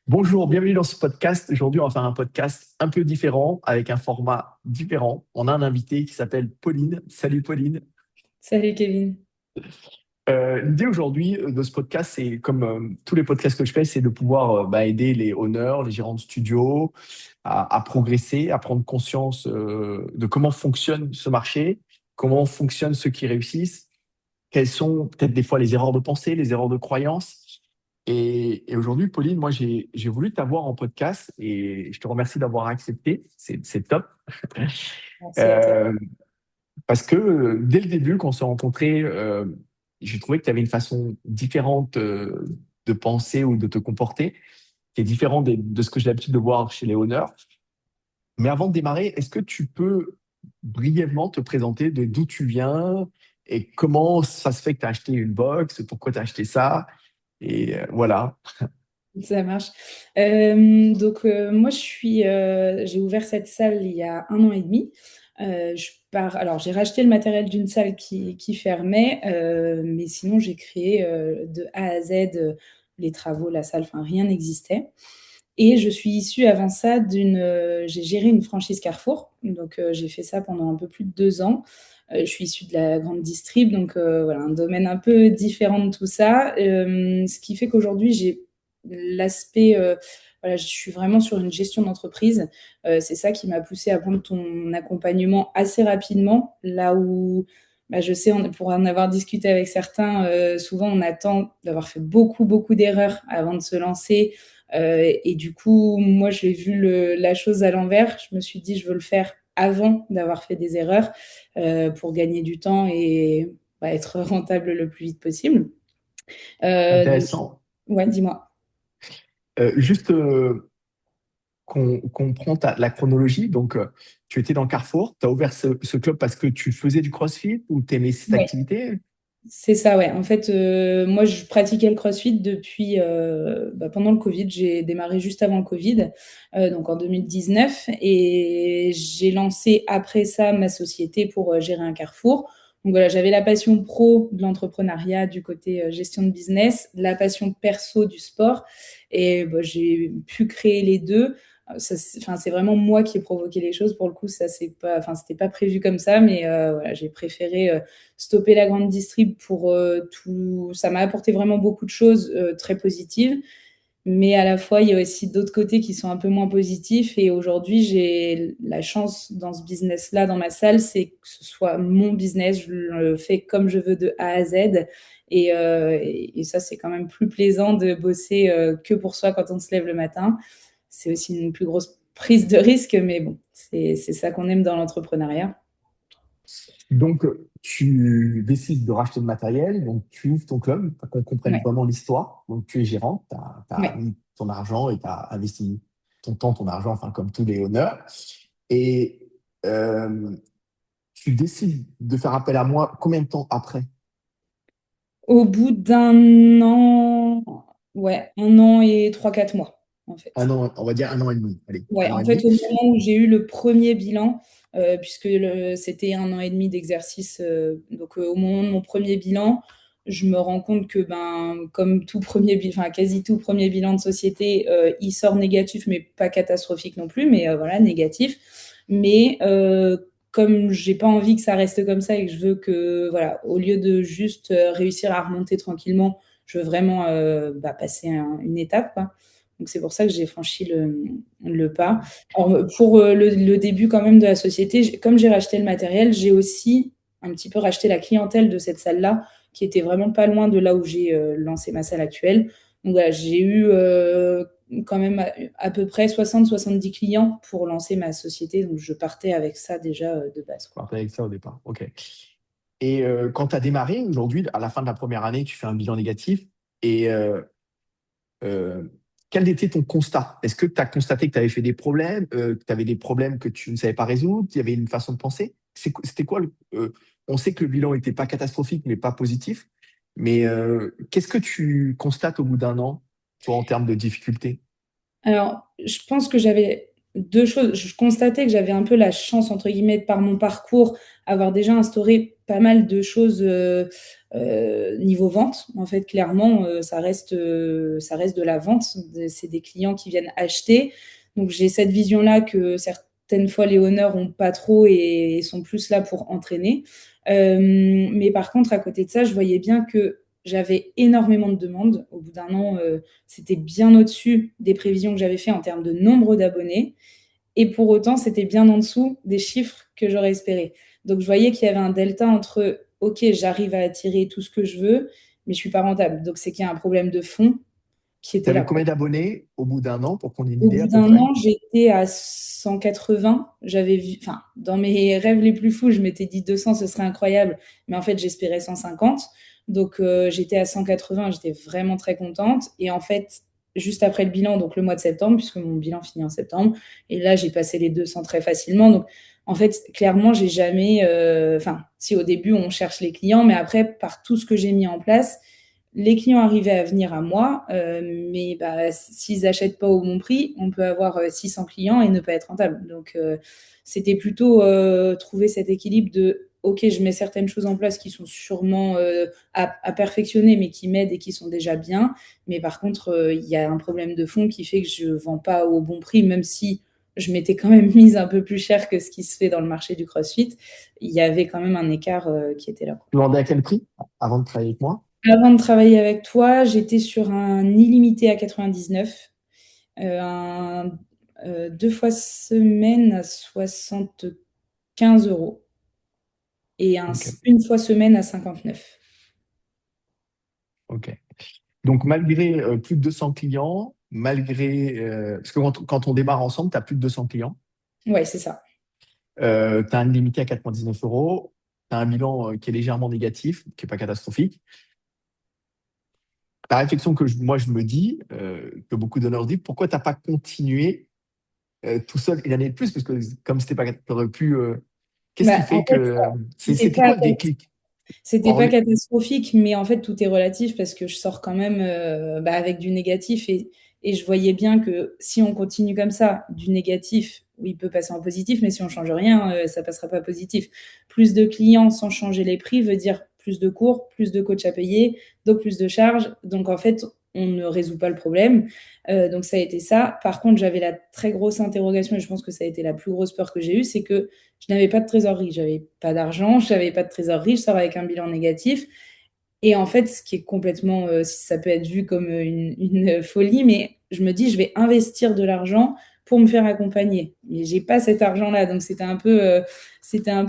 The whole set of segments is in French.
Bonjour, bienvenue dans ce podcast. Aujourd'hui, on va faire un podcast un peu différent, avec un format différent. On a un invité qui s'appelle Pauline. Salut Pauline. Salut Kevin. L'idée aujourd'hui de ce podcast, c'est comme tous les podcasts que je fais, c'est de pouvoir aider les owners, les gérants de studios à progresser, à prendre conscience de comment fonctionne ce marché, comment fonctionnent ceux qui réussissent, quelles sont peut-être des fois les erreurs de pensée, les erreurs de croyance. Et aujourd'hui, Pauline, moi, j'ai voulu t'avoir en podcast et je te remercie d'avoir accepté. C'est top. Merci à toi. Euh, Parce que dès le début, quand on s'est rencontrés, j'ai trouvé que tu avais une façon différente de penser ou de te comporter, qui est différente de ce que j'ai l'habitude de voir chez les honneurs. Mais avant de démarrer, est-ce que tu peux brièvement te présenter de d'où tu viens et comment ça se fait que tu as acheté une box, pourquoi tu as acheté ça? Et voilà. Ça marche. Moi, j'ai ouvert cette salle il y a 1 an et demi. Alors, j'ai racheté le matériel d'une salle qui fermait, mais sinon, j'ai créé de A à Z les travaux, la salle, enfin, rien n'existait. Et je suis issue avant ça j'ai géré une franchise Carrefour. J'ai fait ça pendant un peu plus de 2 ans. Je suis issue de la grande distrib, voilà, un domaine un peu différent de tout ça. Ce qui fait qu'aujourd'hui, j'ai l'aspect, voilà, je suis vraiment sur une gestion d'entreprise. C'est ça qui m'a poussée à prendre ton accompagnement assez rapidement, là où je sais, pour en avoir discuté avec certains, souvent on attend d'avoir fait beaucoup, beaucoup d'erreurs avant de se lancer. Et du coup, moi, j'ai vu la chose à l'envers. Je me suis dit, je veux le faire avant d'avoir fait des erreurs pour gagner du temps et être rentable le plus vite possible. Donc, Intéressant. ouais, dis-moi. Juste qu'on prend la chronologie. Donc, tu étais dans Carrefour, tu as ouvert ce club parce que tu faisais du CrossFit ou tu aimais cette Ouais, activité? c'est ça, ouais. En fait, moi, je pratiquais le CrossFit depuis pendant le Covid. J'ai démarré juste avant le Covid, donc en 2019, et j'ai lancé après ça ma société pour gérer un Carrefour. Donc voilà, j'avais la passion pro de l'entrepreneuriat du côté gestion de business, la passion perso du sport, et j'ai pu créer les deux. Enfin, c'est vraiment moi qui ai provoqué les choses. Pour le coup, ça c'est pas, enfin, c'était pas prévu comme ça, mais voilà, j'ai préféré stopper la grande distrib pour tout. Ça m'a apporté vraiment beaucoup de choses très positives, mais à la fois, il y a aussi d'autres côtés qui sont un peu moins positifs. Et aujourd'hui, j'ai la chance dans ce business-là, dans ma salle, c'est que ce soit mon business. Je le fais comme je veux de A à Z. Et ça, c'est quand même plus plaisant de bosser que pour soi quand on se lève le matin. C'est aussi une plus grosse prise de risque, mais bon, c'est ça qu'on aime dans l'entrepreneuriat. Donc, tu décides de racheter le matériel, donc tu ouvres ton club pour qu'on comprenne Ouais, vraiment l'histoire. Donc, tu es gérante, tu as, ouais. mis ton argent et tu as investi ton temps, ton argent, enfin, comme tous les honneurs. Et euh, tu décides de faire appel à moi combien de temps après? Au bout d'1 an, ouais, 1 an et 3, 4 mois, en fait. Un an, on va dire un an et demi. Allez, un Ouais, an en et fait, demi. au moment où j'ai eu le premier bilan, puisque c'était 1 an et demi d'exercice, au moment de mon premier bilan, je me rends compte que, comme tout premier bilan, enfin quasi tout premier bilan de société, il sort négatif, mais pas catastrophique non plus, mais voilà, négatif. Mais comme j'ai pas envie que ça reste comme ça et que je veux que, voilà, au lieu de juste réussir à remonter tranquillement, je veux vraiment passer une étape, quoi. Donc c'est pour ça que j'ai franchi le pas. Alors, pour le début quand même de la société, comme j'ai racheté le matériel, j'ai aussi un petit peu racheté la clientèle de cette salle-là, qui était vraiment pas loin de là où j'ai lancé ma salle actuelle. Donc voilà, j'ai eu quand même à peu près 60-70 clients pour lancer ma société. Donc je partais avec ça déjà de base, quoi. Partais avec ça au départ. OK. Et quand tu as démarré, aujourd'hui, à la fin de la première année, tu fais un bilan négatif. Et euh, quel était ton constat? Est-ce que tu as constaté que tu avais fait des problèmes, que tu avais des problèmes que tu ne savais pas résoudre, qu'il y avait une façon de penser? C'était quoi on sait que le bilan n'était pas catastrophique, mais pas positif. Mais qu'est-ce que tu constates au bout d'un an, toi, en termes de difficultés? Alors, je pense que j'avais deux choses. Je constatais que j'avais un peu la chance, entre guillemets, par mon parcours, avoir déjà instauré pas mal de choses niveau vente. En fait, clairement, ça reste de la vente. C'est des clients qui viennent acheter. Donc, j'ai cette vision-là que certaines fois, les honneurs ont pas trop et sont plus là pour entraîner. Mais par contre, à côté de ça, je voyais bien que j'avais énormément de demandes. Au bout d'un an, c'était bien au-dessus des prévisions que j'avais fait en termes de nombre d'abonnés. Et pour autant, c'était bien en dessous des chiffres que j'aurais espérés. Donc, je voyais qu'il y avait un delta entre, OK, j'arrive à attirer tout ce que je veux, mais je suis pas rentable. Donc, c'est qu'il y a un problème de fond qui Tu était avais là, quoi. combien d'abonnés au bout d'un an pour qu'on ait une Au idée bout à peu d'un près? an, j'étais à 180. J'avais vu, enfin, dans mes rêves les plus fous, je m'étais dit 200, ce serait incroyable. Mais en fait, j'espérais 150. Donc, j'étais à 180. J'étais vraiment très contente. Et en fait, juste après le bilan, donc le mois de septembre, puisque mon bilan finit en septembre, et là, j'ai passé les 200 très facilement. Donc, en fait, clairement, j'ai jamais, enfin, si au début, on cherche les clients, mais après, par tout ce que j'ai mis en place, les clients arrivaient à venir à moi, mais bah, s'ils n'achètent pas au bon prix, on peut avoir 600 clients et ne pas être rentable. Donc, c'était plutôt trouver cet équilibre de, OK, je mets certaines choses en place qui sont sûrement à perfectionner, mais qui m'aident et qui sont déjà bien. Mais par contre, il y a un problème de fond qui fait que je ne vends pas au bon prix, même si je m'étais quand même mise un peu plus cher que ce qui se fait dans le marché du CrossFit. Il y avait quand même un écart qui était là, quoi. Tu vendais à quel prix avant de travailler avec moi? Avant de travailler avec toi, j'étais sur un illimité à 99, un 2 fois semaine à 75 € et Ok, une fois semaine à 59. ok. Donc, malgré plus de 200 clients, malgré. Parce que quand on démarre ensemble, tu as plus de 200 clients, Ouais, c'est ça. tu as un limité à 99 €, tu as un bilan qui est légèrement négatif, qui n'est pas catastrophique. La réflexion que moi je me dis, que beaucoup d'honneurs disent, pourquoi tu n'as pas continué tout seul une année de plus? Parce que comme c'était pas, tu aurais pu. Qu'est-ce qui Bah, en fait fait, que. c'était C'était pas quoi le déclic? C'était pas Or, catastrophique, mais en fait, tout est relatif parce que je sors quand même bah, avec du négatif et je voyais bien que si on continue comme ça, du négatif, oui, il peut passer en positif, mais si on change rien, ça passera pas positif. Plus de clients sans changer les prix veut dire plus de cours, plus de coachs à payer, donc plus de charges. Donc en fait, on ne résout pas le problème. Donc ça a été ça. Par contre, j'avais la très grosse interrogation et je pense que ça a été la plus grosse peur que j'ai eue, c'est que je n'avais pas de trésorerie, j'avais pas d'argent, je n'avais pas de trésorerie, je sors avec un bilan négatif. Et en fait, ce qui est complètement, ça peut être vu comme une folie, mais je me dis, je vais investir de l'argent pour me faire accompagner. Mais j'ai pas cet argent-là, donc c'était un peu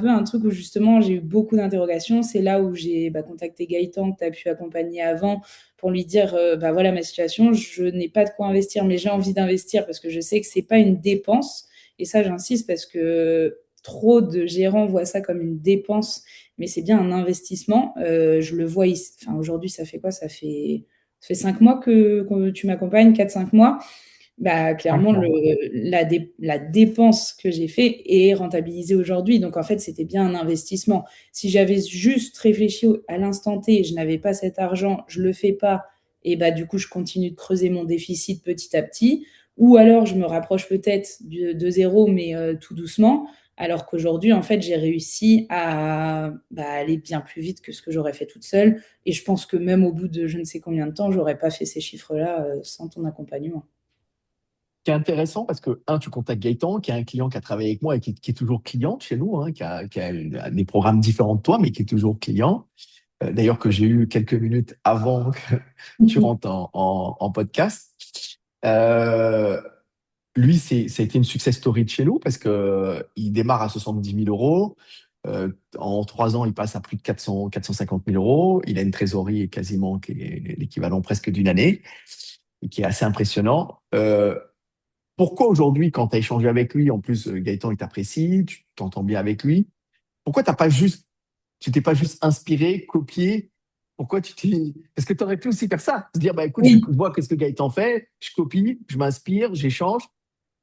un truc où justement j'ai eu beaucoup d'interrogations. C'est là où j'ai contacté Gaëtan que tu as pu accompagner avant pour lui dire, bah voilà ma situation, je n'ai pas de quoi investir, mais j'ai envie d'investir parce que je sais que c'est pas une dépense. Et ça, j'insiste parce que trop de gérants voient ça comme une dépense, mais c'est bien un investissement. Je le vois ici. Enfin, aujourd'hui, ça fait quoi? Ça fait 5 mois que tu m'accompagnes, 4-5 mois. Bah, clairement, 5 mois, ouais. la dépense que j'ai fait est rentabilisée aujourd'hui. Donc, en fait, c'était bien un investissement. Si j'avais juste réfléchi à l'instant T, je n'avais pas cet argent, je ne le fais pas, et bah, du coup, je continue de creuser mon déficit petit à petit. Ou alors, je me rapproche peut-être de zéro, mais tout doucement. Alors qu'aujourd'hui, en fait, j'ai réussi à aller bien plus vite que ce que j'aurais fait toute seule. Et je pense que même au bout de je ne sais combien de temps, j'aurais pas fait ces chiffres-là sans ton accompagnement. Qui est intéressant parce que, un, tu contactes Gaëtan, qui est un client qui a travaillé avec moi et qui est toujours client chez nous, hein, qui a des programmes différents de toi, mais qui est toujours client. D'ailleurs, que j'ai eu quelques minutes avant que tu rentres en podcast. Euh, Lui, ça a été une success story de chez nous parce que il démarre à 70 000 €. En 3 ans, il passe à plus de 450 000 €. Il a une trésorerie quasiment qui est l'équivalent presque d'une année et qui est assez impressionnant. Pourquoi aujourd'hui, quand tu as échangé avec lui, en plus Gaëtan, il t'apprécie, tu t'entends bien avec lui, pourquoi tu t'es pas juste inspiré, copié? Pourquoi tu t'es. Parce que tu aurais pu aussi faire ça. Se dire, bah écoute, je Oui, vois ce que Gaëtan fait, je copie, je m'inspire, j'échange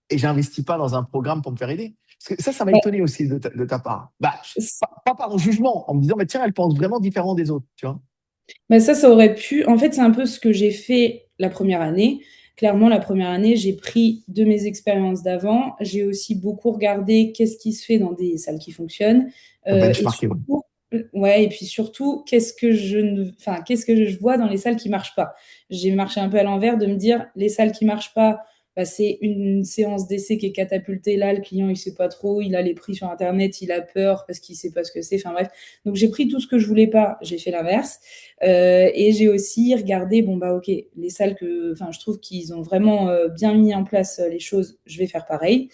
et j'investis pas dans un programme pour me faire aider. Parce que ça m'a bah, étonné aussi de ta part. Bah, pas par jugement, en me disant, mais tiens, elle pense vraiment différent des autres, tu vois. ça aurait pu. En fait, c'est un peu ce que j'ai fait la première année. Clairement, la première année, j'ai pris de mes expériences d'avant. J'ai aussi beaucoup regardé qu'est-ce qui se fait dans des salles qui fonctionnent. Et Benchmarking. surtout, Ouais, et puis surtout, qu'est-ce que je vois dans les salles qui marchent pas? J'ai marché un peu à l'envers de me dire, les salles qui marchent pas, bah, c'est une séance d'essai qui est catapultée. Là, le client, il sait pas trop, il a les prix sur Internet, il a peur parce qu'il sait pas ce que c'est. Enfin bref. Donc j'ai pris tout ce que je voulais pas, j'ai fait l'inverse. Et j'ai aussi regardé, bon bah ok, les salles je trouve qu'ils ont vraiment bien mis en place les choses, je vais faire pareil.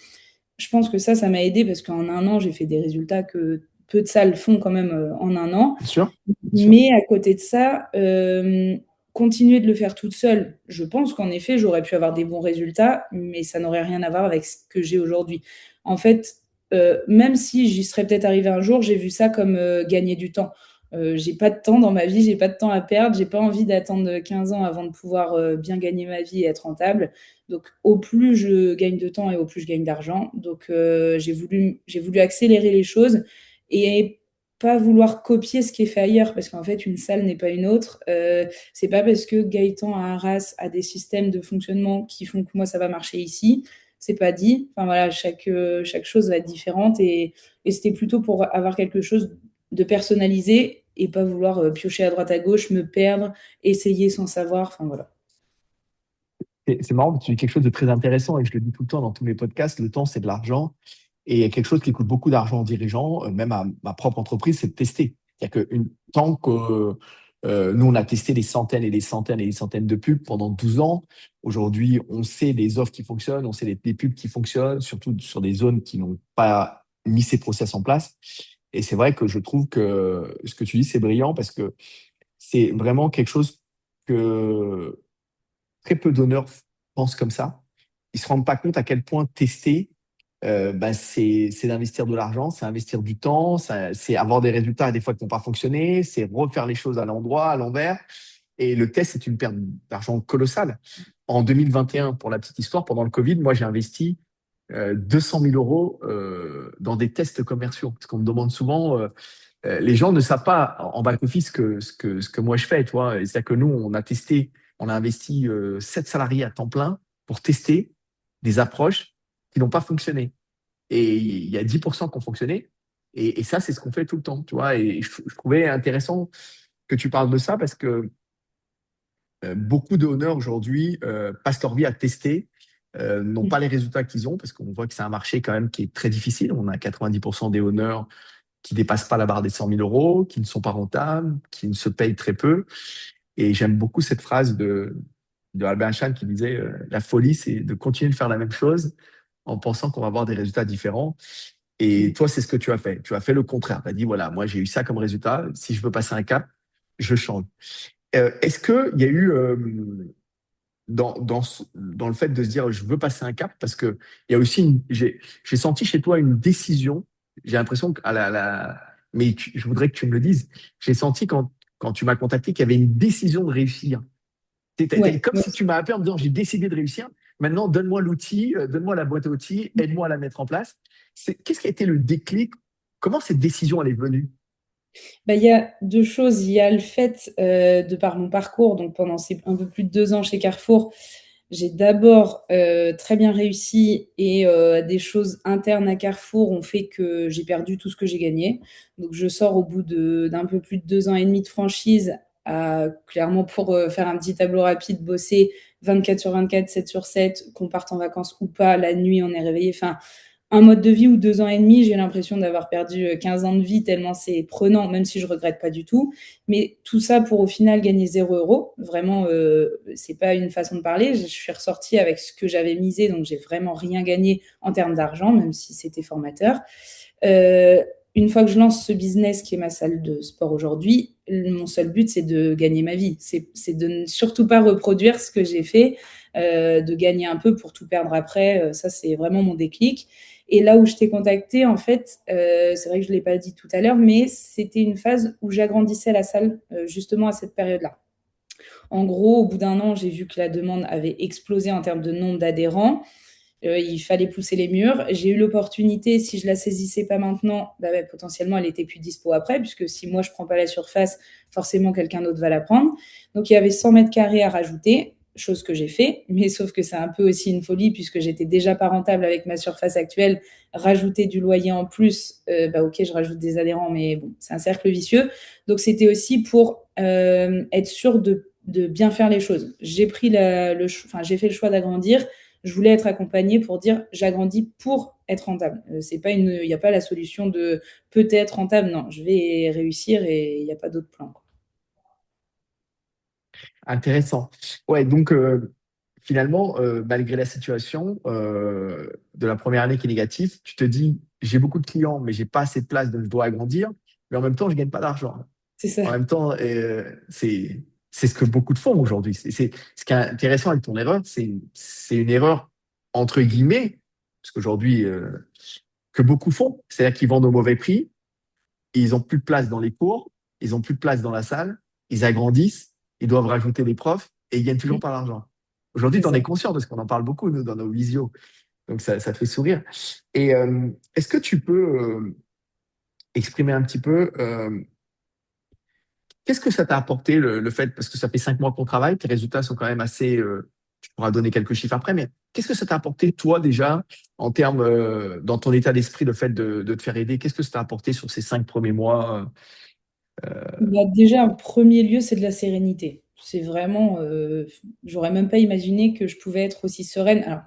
Je pense que ça m'a aidé parce qu'en un an, j'ai fait des résultats que peu de salles font quand même en un an. Bien sûr, bien sûr. Mais à côté de ça, continuer de le faire toute seule, je pense qu'en effet, j'aurais pu avoir des bons résultats, mais ça n'aurait rien à voir avec ce que j'ai aujourd'hui. En fait, même si j'y serais peut-être arrivée un jour, j'ai vu ça comme gagner du temps. J'ai pas de temps dans ma vie, j'ai pas de temps à perdre, j'ai pas envie d'attendre 15 ans avant de pouvoir bien gagner ma vie et être rentable. Donc, au plus je gagne de temps et au plus je gagne d'argent. Donc, j'ai voulu accélérer les choses et pas vouloir copier ce qui est fait ailleurs, parce qu'en fait, une salle n'est pas une autre. C'est pas parce que Gaëtan à Arras a des systèmes de fonctionnement qui font que moi, ça va marcher ici. C'est pas dit. Enfin voilà, chaque chose va être différente et c'était plutôt pour avoir quelque chose de personnalisé et pas vouloir piocher à droite à gauche, me perdre, essayer sans savoir. Enfin voilà. C'est marrant, tu dis quelque chose de très intéressant et je le dis tout le temps dans tous mes podcasts, le temps, c'est de l'argent. Et quelque chose qui coûte beaucoup d'argent aux dirigeants, même à ma propre entreprise, c'est de tester. C'est-à-dire que tant que nous, on a testé des centaines et des centaines et des centaines de pubs pendant 12 ans. Aujourd'hui, on sait les offres qui fonctionnent, on sait les pubs qui fonctionnent, surtout sur des zones qui n'ont pas mis ces process en place. Et c'est vrai que je trouve que ce que tu dis, c'est brillant parce que c'est vraiment quelque chose que très peu d'honneurs pensent comme ça. Ils se rendent pas compte à quel point tester, c'est d'investir de l'argent, c'est investir du temps, c'est avoir des résultats des fois qui n'ont pas fonctionné, c'est refaire les choses à l'endroit, à l'envers. Et le test, c'est une perte d'argent colossale. En 2021, pour la petite histoire, pendant le Covid, moi, j'ai investi 200 000 euros dans des tests commerciaux. Parce qu'on me demande souvent, les gens ne savent pas en back-office ce que moi je fais. C'est-à-dire que nous, on a testé, on a investi 7 salariés à temps plein pour tester des approches qui n'ont pas fonctionné. Et il y a 10% qui ont fonctionné. Et ça, c'est ce qu'on fait tout le temps. Et je trouvais intéressant que tu parles de ça parce que beaucoup de honneurs aujourd'hui passent leur vie à tester, n'ont pas les résultats qu'ils ont parce qu'on voit que c'est un marché quand même qui est très difficile. On a 90% des honneurs qui dépassent pas la barre des 100 000 euros, qui ne sont pas rentables, qui ne se payent très peu. Et j'aime beaucoup cette phrase de Albert Einstein qui disait la folie, c'est de continuer de faire la même chose en pensant qu'on va avoir des résultats différents. Et toi, c'est ce que tu as fait. Tu as fait le contraire. Tu as dit, voilà, moi, j'ai eu ça comme résultat. Si je veux passer un cap, je change. Est-ce qu'il y a eu, dans le fait de se dire, je veux passer un cap, parce que il y a aussi, j'ai senti chez toi une décision. J'ai l'impression mais je voudrais que tu me le dises. J'ai senti quand tu m'as contacté qu'il y avait une décision de réussir. Ouais, Comme ouais. si tu m'as appelé en me disant, j'ai décidé de réussir. Maintenant, donne-moi l'outil, donne-moi la boîte à outils, aide-moi à la mettre en place. Qu'est-ce qui a été le déclic? Comment cette décision elle est venue? Bah, il y a deux choses. Il y a le fait, de par mon parcours, donc pendant ces un peu plus de 2 ans chez Carrefour, j'ai d'abord très bien réussi et des choses internes à Carrefour ont fait que j'ai perdu tout ce que j'ai gagné. Donc je sors au bout d'un peu plus de 2 ans et demi de franchise à clairement pour faire un petit tableau rapide, bosser 24 sur 24, 7 sur 7, qu'on parte en vacances ou pas, la nuit on est réveillé. Enfin, un mode de vie où 2 ans et demi, j'ai l'impression d'avoir perdu 15 ans de vie tellement c'est prenant, même si je regrette pas du tout. Mais tout ça pour au final gagner 0 euros. Vraiment, c'est pas une façon de parler. Je suis ressortie avec ce que j'avais misé, donc j'ai vraiment rien gagné en termes d'argent, même si c'était formateur. Euh, une fois que je lance ce business qui est ma salle de sport aujourd'hui, mon seul but, c'est de gagner ma vie. C'est de ne surtout pas reproduire ce que j'ai fait, de gagner un peu pour tout perdre après. Ça, c'est vraiment mon déclic. Et là où je t'ai contacté, en fait, c'est vrai que je ne l'ai pas dit tout à l'heure, mais c'était une phase où j'agrandissais la salle, justement à cette période-là. En gros, au bout d'un an, j'ai vu que la demande avait explosé en termes de nombre d'adhérents. Il fallait pousser les murs. J'ai eu l'opportunité, si je la saisissais pas maintenant, potentiellement elle était plus dispo après, puisque si moi je prends pas la surface, forcément quelqu'un d'autre va la prendre. Donc il y avait 100 mètres carrés à rajouter. chose que j'ai fait, mais sauf que c'est un peu aussi une folie puisque j'étais déjà pas rentable avec ma surface actuelle. Rajouter du loyer en plus, ok, je rajoute des adhérents, mais bon, c'est un cercle vicieux. Donc c'était aussi pour être sûr de bien faire les choses. J'ai fait le choix d'agrandir. Je voulais être accompagnée pour dire j'agrandis pour être rentable. C'est pas il n'y a pas la solution de peut-être rentable. Non, je vais réussir et il n'y a pas d'autre plan, quoi. Intéressant. Ouais, donc finalement, malgré la situation de la première année qui est négative, tu te dis, j'ai beaucoup de clients, mais j'ai pas assez de place, donc je dois agrandir. Mais en même temps, je gagne pas d'argent. C'est ça. En même temps, c'est ce que beaucoup de font aujourd'hui. Ce qui est intéressant avec ton erreur, c'est une erreur entre guillemets, parce qu'aujourd'hui, que beaucoup font. C'est-à-dire qu'ils vendent au mauvais prix, ils ont plus de place dans les cours, ils ont plus de place dans la salle, ils agrandissent, ils doivent rajouter des profs et ils gagnent toujours pas d'argent. Aujourd'hui, C'est tu en ça. es conscient parce qu'on en parle beaucoup nous, dans nos visios. Donc ça te fait sourire. Et est-ce que tu peux exprimer un petit peu qu'est-ce que ça t'a apporté le fait, parce que ça fait 5 mois qu'on travaille, tes résultats sont quand même assez, tu pourras donner quelques chiffres après, mais qu'est-ce que ça t'a apporté toi déjà en termes, dans ton état d'esprit, le fait de te faire aider, qu'est-ce que ça t'a apporté sur ces 5 premiers mois? Bah, déjà, en premier lieu, c'est de la sérénité. C'est vraiment, j'aurais même pas imaginé que je pouvais être aussi sereine. Alors,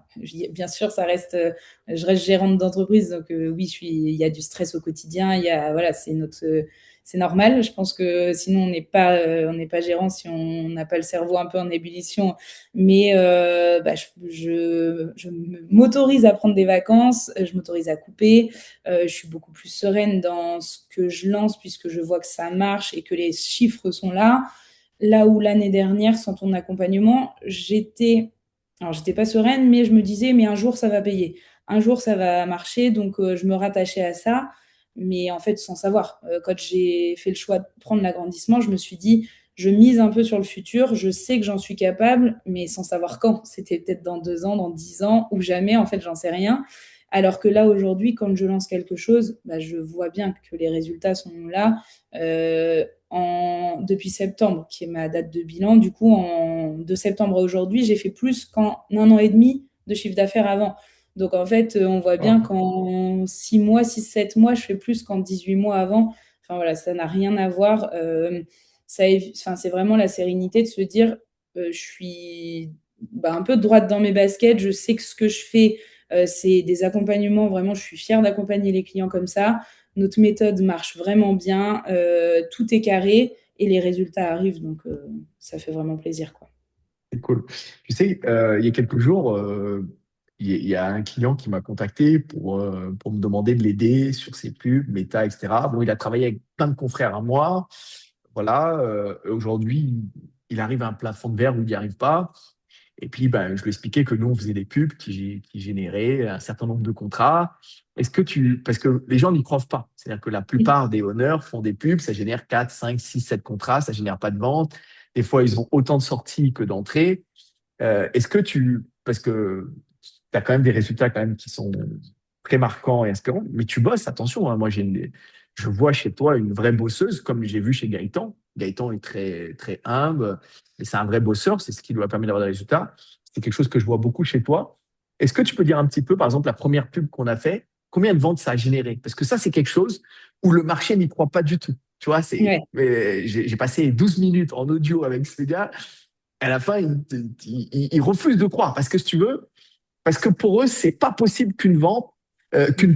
bien sûr, je reste gérante d'entreprise, donc oui, il y a du stress au quotidien. Voilà, c'est normal. Je pense que sinon on n'est pas gérant si on n'a pas le cerveau un peu en ébullition. Mais bah, je m'autorise à prendre des vacances, je m'autorise à couper. Je suis beaucoup plus sereine dans ce que je lance puisque je vois que ça marche et que les chiffres sont là. Là où l'année dernière, sans ton accompagnement, j'étais pas sereine, mais je me disais, mais un jour ça va payer, un jour ça va marcher, donc je me rattachais à ça, mais en fait sans savoir. Quand j'ai fait le choix de prendre l'agrandissement, je me suis dit, je mise un peu sur le futur, je sais que j'en suis capable, mais sans savoir quand. C'était peut-être dans 2 ans, dans 10 ans, ou jamais, en fait, j'en sais rien. Alors que là, aujourd'hui, quand je lance quelque chose, bah, je vois bien que les résultats sont là. Depuis septembre, qui est ma date de bilan, du coup, de septembre à aujourd'hui, j'ai fait plus qu'en 1 an et demi de chiffre d'affaires avant. Donc, en fait, on voit bien Oh, qu'en 6 mois, 6, 7 mois, je fais plus qu'en 18 mois avant. Enfin, voilà, ça n'a rien à voir. Enfin, c'est vraiment la sérénité de se dire, je suis un peu droite dans mes baskets, je sais que ce que je fais, c'est des accompagnements, vraiment, je suis fière d'accompagner les clients comme ça. Notre méthode marche vraiment bien, tout est carré et les résultats arrivent, donc ça fait vraiment plaisir, quoi. c'est cool. Tu sais, il y a quelques jours, il y a un client qui m'a contacté pour me demander de l'aider sur ses pubs, Meta, etc. Bon, il a travaillé avec plein de confrères à moi. Voilà, aujourd'hui, il arrive à un plafond de verre où il n'y arrive pas. Et puis, ben, je lui expliquais que nous, on faisait des pubs qui généraient un certain nombre de contrats. Parce que les gens n'y croient pas. C'est-à-dire que la plupart des honneurs font des pubs, ça génère 4, 5, 6, 7 contrats, ça génère pas de vente. Des fois, ils ont autant de sorties que d'entrées. Parce que tu as quand même des résultats quand même qui sont très marquants et inspirants, mais tu bosses, attention, hein, je vois chez toi une vraie bosseuse, comme j'ai vu chez Gaëtan. Gaëtan est très, très humble, mais c'est un vrai bosseur, c'est ce qui lui a permis d'avoir des résultats. C'est quelque chose que je vois beaucoup chez toi. Est-ce que tu peux dire un petit peu, par exemple, la première pub qu'on a fait, combien de ventes ça a généré? Parce que ça, c'est quelque chose où le marché n'y croit pas du tout. Tu vois, Ouais. j'ai passé 12 minutes en audio avec ce gars. À la fin, ils refusent de croire. Parce que si tu veux, parce que pour eux, c'est pas possible qu'une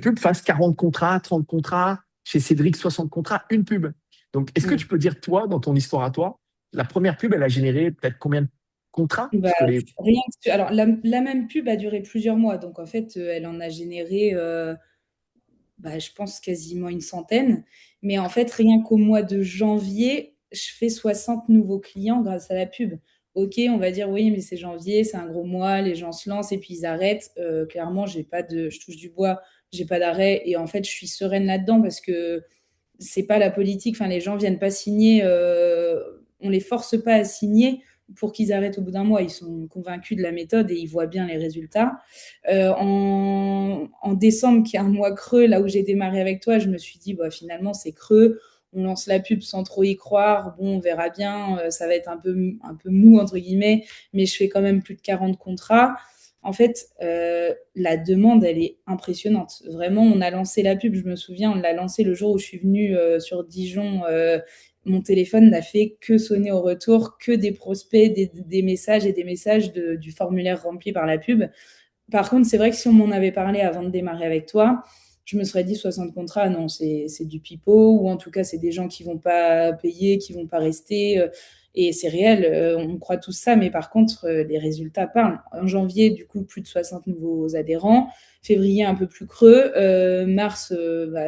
pub fasse 40 contrats, 30 contrats, chez Cédric, 60 contrats, une pub. Donc, est-ce que Mm. tu peux dire, toi, dans ton histoire à toi, la première pub, elle a généré peut-être combien de contrats? Bah, Parce que les. alors la même pub a duré plusieurs mois, donc en fait, elle en a généré, je pense quasiment une centaine. Mais en fait, rien qu'au mois de janvier, je fais 60 nouveaux clients grâce à la pub. Ok, on va dire oui, mais c'est janvier, c'est un gros mois, les gens se lancent et puis ils arrêtent. Clairement, je touche du bois, j'ai pas d'arrêt et en fait, je suis sereine là-dedans parce que c'est pas la politique. Enfin, les gens viennent pas signer, on les force pas à signer pour qu'ils arrêtent au bout d'un mois. Ils sont convaincus de la méthode et ils voient bien les résultats. En décembre, qui est un mois creux, là où j'ai démarré avec toi, je me suis dit, bah, finalement, c'est creux. on lance la pub sans trop y croire. Bon, on verra bien, ça va être un peu mou, entre guillemets, mais je fais quand même plus de 40 contrats. En fait, la demande, elle est impressionnante. Vraiment, on a lancé la pub, je me souviens, on l'a lancé le jour où je suis venue sur Dijon. Mon téléphone n'a fait que sonner au retour, que des prospects, des messages et des messages du formulaire rempli par la pub. Par contre, c'est vrai que si on m'en avait parlé avant de démarrer avec toi, je me serais dit 60 contrats, non, c'est du pipeau, ou en tout cas, c'est des gens qui vont pas payer, qui vont pas rester. Et c'est réel, on croit tous ça, mais par contre, les résultats parlent. En janvier, du coup, plus de 60 nouveaux adhérents. Février, un peu plus creux. Mars,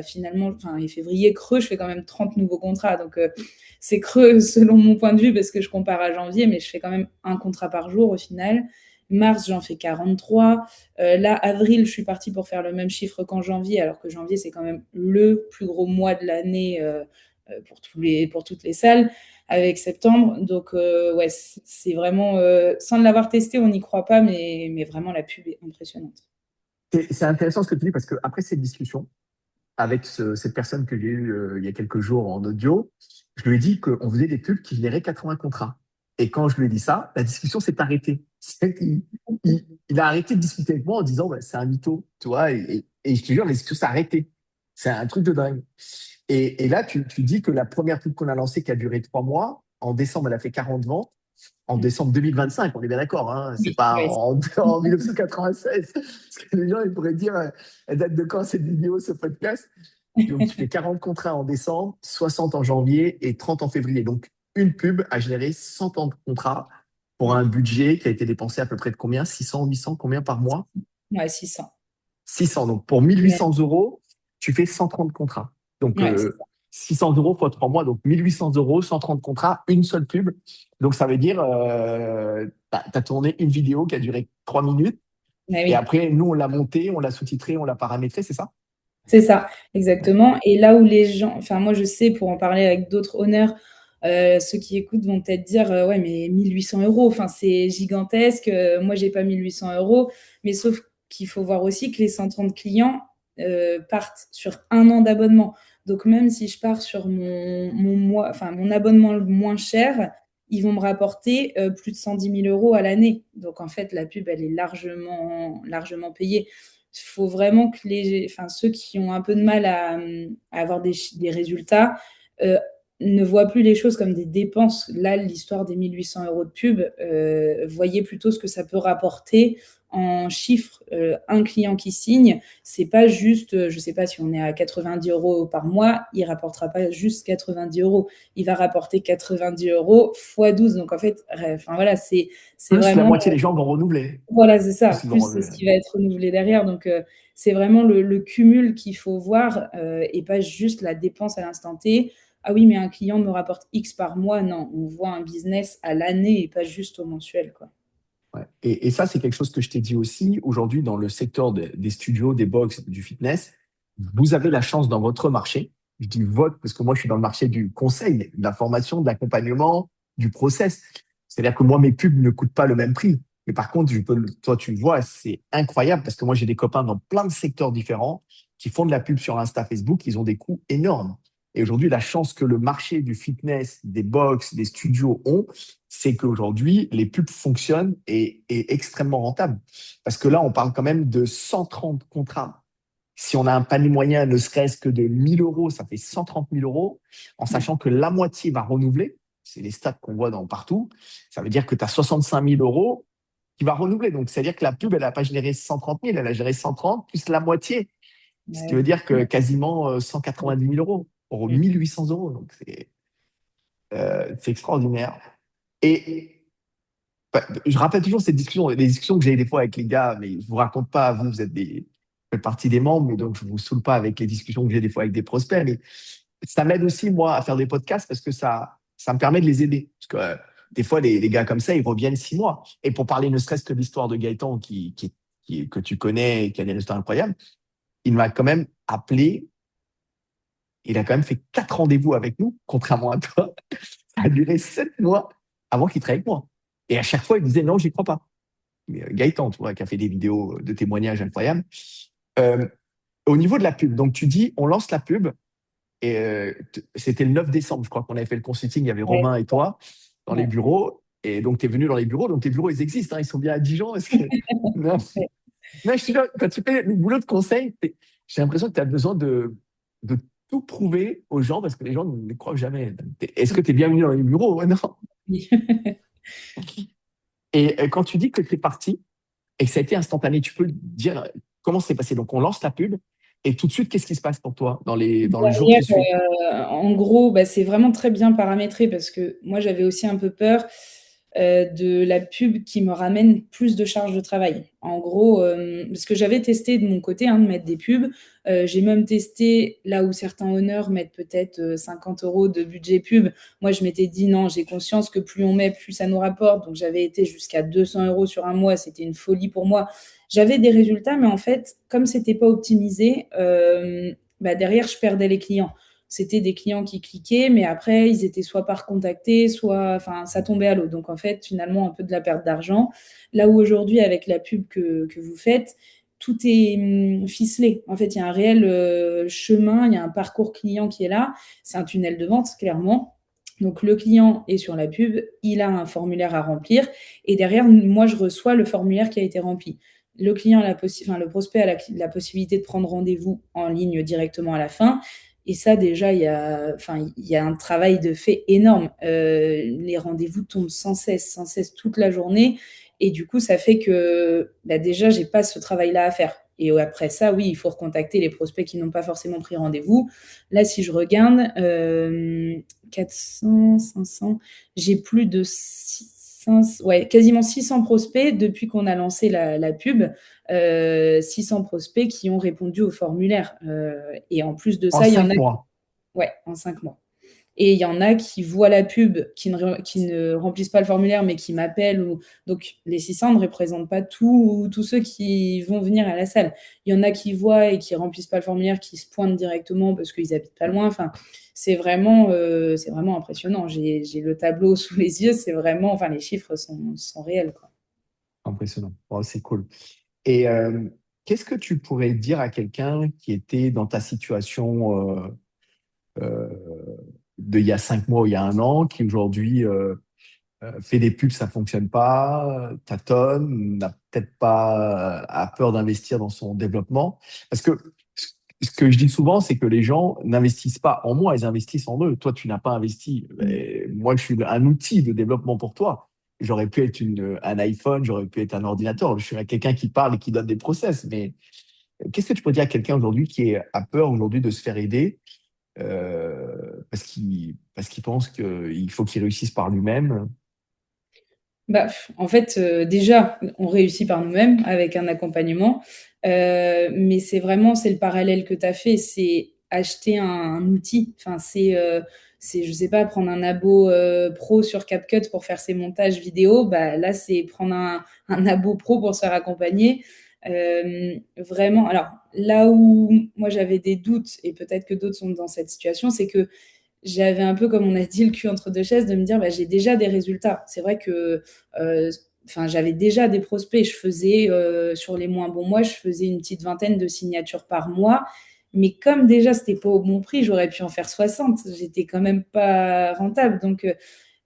finalement, enfin, et février, creux, je fais quand même 30 nouveaux contrats. Donc, c'est creux selon mon point de vue parce que je compare à janvier, mais je fais quand même un contrat par jour au final. Mars, j'en fais 43. Là, avril, je suis partie pour faire le même chiffre qu'en janvier, alors que janvier, c'est quand même le plus gros mois de l'année pour toutes les salles, avec septembre. Donc, ouais, c'est vraiment, sans l'avoir testé, on n'y croit pas, mais vraiment, la pub est impressionnante. C'est intéressant ce que tu dis parce que après cette discussion avec cette personne que j'ai eue il y a quelques jours en audio, je lui ai dit qu'on faisait des pubs qui généraient 80 contrats. Et quand je lui ai dit ça, la discussion s'est arrêtée. Il a arrêté de discuter avec moi en disant bah, c'est un mytho, tu vois. Et je te jure, la discussion s'est arrêtée. C'est un truc de dingue. Et là, tu dis que la première pub qu'on a lancée, qui a duré 3 mois, en décembre, elle a fait 40 ventes. En Mm. décembre 2025, on est bien d'accord, hein, c'est Oui, pas ouais, en 1996. Parce que les gens, ils pourraient dire, elle date de quand cette vidéo, ce podcast? Donc, tu fais 40 contrats en décembre, 60 en janvier et 30 en février. Donc, une pub a généré 100 contrats pour un budget qui a été dépensé à peu près de combien? 600, 800, combien par mois? ouais, 600. 600. Donc, pour 1800 euros, tu fais 130 contrats. Donc, Ouais, c'est ça. 600 euros fois 3 mois, donc 1800 euros, 130 contrats, une seule pub. Donc, ça veut dire, tu as tourné une vidéo qui a duré 3 minutes. Ouais, Et oui. après, nous, on l'a montée, on l'a sous-titrée, on l'a paramétré, c'est ça? C'est ça, Ouais. exactement. Et là où les gens, enfin moi je sais pour en parler avec d'autres honneurs, ceux qui écoutent vont peut-être dire ouais mais 1800 euros, enfin c'est gigantesque. Moi j'ai pas 1800 euros, mais sauf qu'il faut voir aussi que les 130 clients partent sur un an d'abonnement. Donc même si je pars sur mon mois, enfin mon abonnement le moins cher, ils vont me rapporter plus de 110 000 euros à l'année. Donc en fait la pub elle est largement payée. Il faut vraiment que enfin, ceux qui ont un peu de mal à avoir des résultats euh, ne voient plus les choses comme des dépenses. Là, l'histoire des 1800 euros de pub, voyez plutôt ce que ça peut rapporter en chiffres. Un client qui signe, c'est pas juste, je sais pas si on est à 90 euros par mois, il rapportera pas juste 90 euros. Il va rapporter 90 euros fois 12. Donc en fait, enfin voilà, c'est Plus la vraiment moitié des gens vont renouveler. voilà, c'est ça, Plus ils vont plus ce renouveler. qui va être renouvelé derrière. Donc, c'est vraiment le cumul qu'il faut voir et pas juste la dépense à l'instant T. Ah oui, mais un client me rapporte X par mois. Non, on voit un business à l'année et pas juste au mensuel, quoi. Ouais. Et ça, c'est quelque chose que je t'ai dit aussi. Aujourd'hui, dans le secteur des studios, des box, du fitness, vous avez la chance dans votre marché. Je dis votre parce que moi, je suis dans le marché du conseil, de la formation, de l'accompagnement, du process. C'est-à-dire que moi, mes pubs ne coûtent pas le même prix. Mais par contre, toi, tu le vois, c'est incroyable parce que moi, j'ai des copains dans plein de secteurs différents qui font de la pub sur Insta, Facebook. Ils ont des coûts énormes. Et aujourd'hui, la chance que le marché du fitness, des box, des studios ont, c'est qu'aujourd'hui, les pubs fonctionnent et extrêmement rentables. Parce que là, on parle quand même de 130 contrats. Si on a un panier moyen, ne serait-ce que de 1000 euros, ça fait 130 000 euros, en Ouais, sachant que la moitié va renouveler. C'est les stats qu'on voit dans partout. Ça veut dire que tu as 65 000 euros qui va renouveler. Donc, c'est-à-dire que la pub, elle n'a pas généré 130 000, elle a géré 130 plus la moitié. Ce qui veut ouais, dire que quasiment 190 000 euros, pour mm. 1800 euros. Donc, c'est extraordinaire. Et bah, je rappelle toujours cette discussion, les discussions que j'ai des fois avec les gars, mais je vous raconte pas, vous êtes vous faites partie des membres, mais donc je vous saoule pas avec les discussions que j'ai des fois avec des prospects, mais ça m'aide aussi, moi, à faire des podcasts parce que ça me permet de les aider. Parce que des fois, les gars comme ça, ils reviennent 6 mois. Et pour parler ne serait-ce que de l'histoire de Gaëtan, que tu connais, et qui a une histoire incroyable, il m'a quand même appelé, il a quand même fait 4 rendez-vous avec nous, contrairement à toi. Ça a duré 7 mois avant qu'il travaille avec moi. Et à chaque fois, il disait non, j'y crois pas. Mais Gaëtan, tu vois, qui a fait des vidéos de témoignages incroyables. Euh, Au niveau de la pub, donc tu dis, on lance la pub. Et c'était le 9 décembre, je crois qu'on avait fait le consulting. Il y avait Ouais, Romain et toi dans les ouais, bureaux. Et donc, tu es venu dans les bureaux. Donc, tes bureaux, ils existent, hein, ils sont bien à Dijon. Parce que... non, ouais. non, je te jure, quand tu fais le boulot de conseil, j'ai l'impression que tu as besoin de tout prouver aux gens parce que les gens ne croient jamais. Est-ce que tu es bienvenu dans les bureaux? Ouais, non. Oui. Et quand tu dis que tu es parti et que ça a été instantané, tu peux dire comment c'est passé. Donc, on lance la pub et tout de suite, qu'est-ce qui se passe pour toi dans le jour Derrière, qui suit? en gros, bah, c'est vraiment très bien paramétré parce que moi, j'avais aussi un peu peur de la pub qui me ramène plus de charge de travail. En gros, parce que j'avais testé de mon côté hein, de mettre des pubs. J'ai même testé là où certains honneurs mettent peut-être 50 euros de budget pub. Moi, je m'étais dit non, j'ai conscience que plus on met, plus ça nous rapporte. Donc, j'avais été jusqu'à 200 euros sur un mois. C'était une folie pour moi. J'avais des résultats, mais en fait, comme c'était pas optimisé, bah, derrière, je perdais les clients. C'était des clients qui cliquaient, mais après, ils étaient soit pas recontactés, soit, enfin, ça tombait à l'eau. Donc, en fait, finalement, un peu de la perte d'argent. Là où aujourd'hui, avec la pub que vous faites, tout est ficelé. En fait, il y a un réel chemin, il y a un parcours client qui est là. C'est un tunnel de vente, clairement. Donc, le client est sur la pub, il a un formulaire à remplir, et derrière, moi, je reçois le formulaire qui a été rempli. Le client, enfin, le prospect a la possibilité de prendre rendez-vous en ligne directement à la fin. Et ça, déjà, il y a un travail de fait énorme. Les rendez-vous tombent sans cesse toute la journée. Et du coup, ça fait que bah, déjà, j'ai pas ce travail-là à faire. Et après ça, oui, il faut recontacter les prospects qui n'ont pas forcément pris rendez-vous. Là, si je regarde, 400, 500, j'ai plus de 600, ouais, quasiment 600 prospects depuis qu'on a lancé la pub. 600 prospects qui ont répondu au formulaire. Et en plus de En ça, il y en a 5 mois. ouais, en 5 mois. Et il y en a qui voient la pub, qui ne remplissent pas le formulaire, mais qui m'appellent. Donc, les 600 ne représentent pas tous ceux qui vont venir à la salle. Il y en a qui voient et qui remplissent pas le formulaire, qui se pointent directement parce qu'ils habitent pas loin. Enfin, c'est vraiment impressionnant. J'ai le tableau sous les yeux. C'est vraiment, enfin, les chiffres sont réels, quoi. Impressionnant. Oh, c'est cool. Et qu'est-ce que tu pourrais dire à quelqu'un qui était dans ta situation euh, de il y a 5 mois ou il y a un an, qui aujourd'hui fait des pubs, ça fonctionne pas, tâtonne, n'a peut-être pas, a peur d'investir dans son développement? Parce que ce que je dis souvent, c'est que les gens n'investissent pas en moi, ils investissent en eux. Toi, tu n'as pas investi. Mm. Et moi, je suis un outil de développement pour toi. J'aurais pu être un iPhone, j'aurais pu être un ordinateur. Je suis quelqu'un qui parle et qui donne des process. Mais qu'est-ce que tu pourrais dire à quelqu'un aujourd'hui qui a peur aujourd'hui de se faire aider parce qu'il pense qu'il faut qu'il réussisse par lui-même? Bah, en fait, déjà, on réussit par nous-mêmes avec un accompagnement, mais c'est le parallèle que tu as fait, c'est acheter un outil. Enfin, c'est, je sais pas, prendre un abo pro sur CapCut pour faire ses montages vidéo. Bah, là, c'est prendre un abo pro pour se faire accompagner. Vraiment, alors là où moi j'avais des doutes, et peut-être que d'autres sont dans cette situation, c'est que j'avais un peu, comme on a dit, le cul entre deux chaises, de me dire, bah, j'ai déjà des résultats. C'est vrai que, enfin, j'avais déjà des prospects. Je faisais, sur les moins bons mois, je faisais une petite vingtaine de signatures par mois. Mais comme déjà, c'était pas au bon prix, j'aurais pu en faire 60. J'étais quand même pas rentable. Donc,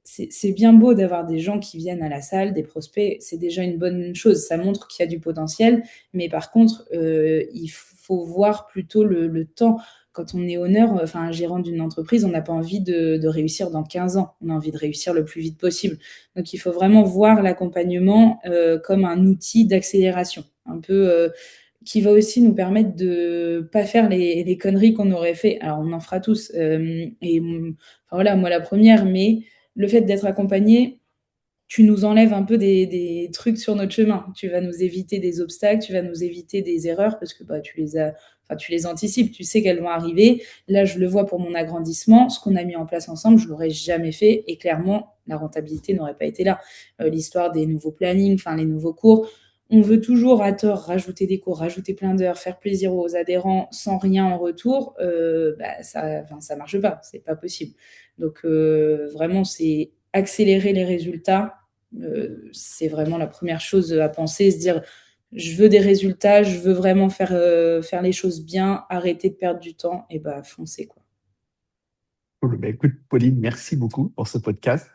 c'est bien beau d'avoir des gens qui viennent à la salle, des prospects. C'est déjà une bonne chose. Ça montre qu'il y a du potentiel. Mais par contre, il faut voir plutôt le temps quand on est honneur, enfin, un gérant d'une entreprise, on n'a pas envie de réussir dans 15 ans. On a envie de réussir le plus vite possible. Donc, il faut vraiment voir l'accompagnement comme un outil d'accélération, un peu qui va aussi nous permettre de pas faire les conneries qu'on aurait fait. Alors, on en fera tous. Enfin, voilà, moi la première, mais le fait d'être accompagné, tu nous enlèves un peu des trucs sur notre chemin. Tu vas nous éviter des obstacles, tu vas nous éviter des erreurs parce que bah, enfin, tu les anticipes, tu sais qu'elles vont arriver. Là, je le vois pour mon agrandissement. Ce qu'on a mis en place ensemble, je l'aurais jamais fait et clairement, la rentabilité n'aurait pas été là. L'histoire des nouveaux plannings, enfin les nouveaux cours. On veut toujours à tort rajouter des cours, rajouter plein d'heures, faire plaisir aux adhérents sans rien en retour. Bah, ça marche pas, c'est pas possible. Donc vraiment, c'est accélérer les résultats, c'est vraiment la première chose à penser, se dire je veux des résultats, je veux vraiment faire les choses bien, arrêter de perdre du temps, et bah foncer quoi. Cool. Ben, écoute, Pauline, merci beaucoup pour ce podcast.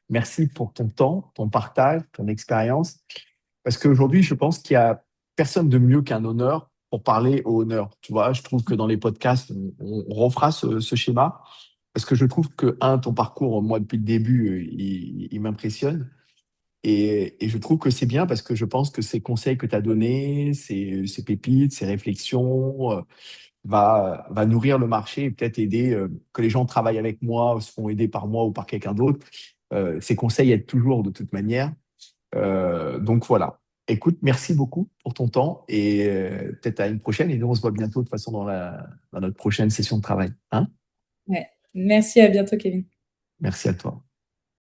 Merci pour ton temps, ton partage, ton expérience. Parce qu'aujourd'hui, je pense qu'il y a personne de mieux qu'un honneur pour parler au honneur. Tu vois, je trouve que dans les podcasts, on refera ce schéma. Parce que je trouve que, ton parcours, moi, depuis le début, il m'impressionne. Et je trouve que c'est bien parce que je pense que ces conseils que tu as donnés, ces pépites, ces réflexions, va nourrir le marché et peut-être aider que les gens travaillent avec moi, ou se font aider par moi ou par quelqu'un d'autre. Ces conseils aident toujours de toute manière. Donc voilà. Écoute, merci beaucoup pour ton temps et peut-être à une prochaine. Et nous, on se voit bientôt de toute façon dans notre prochaine session de travail. Hein. Ouais. Merci, à bientôt, Kevin. Merci à toi.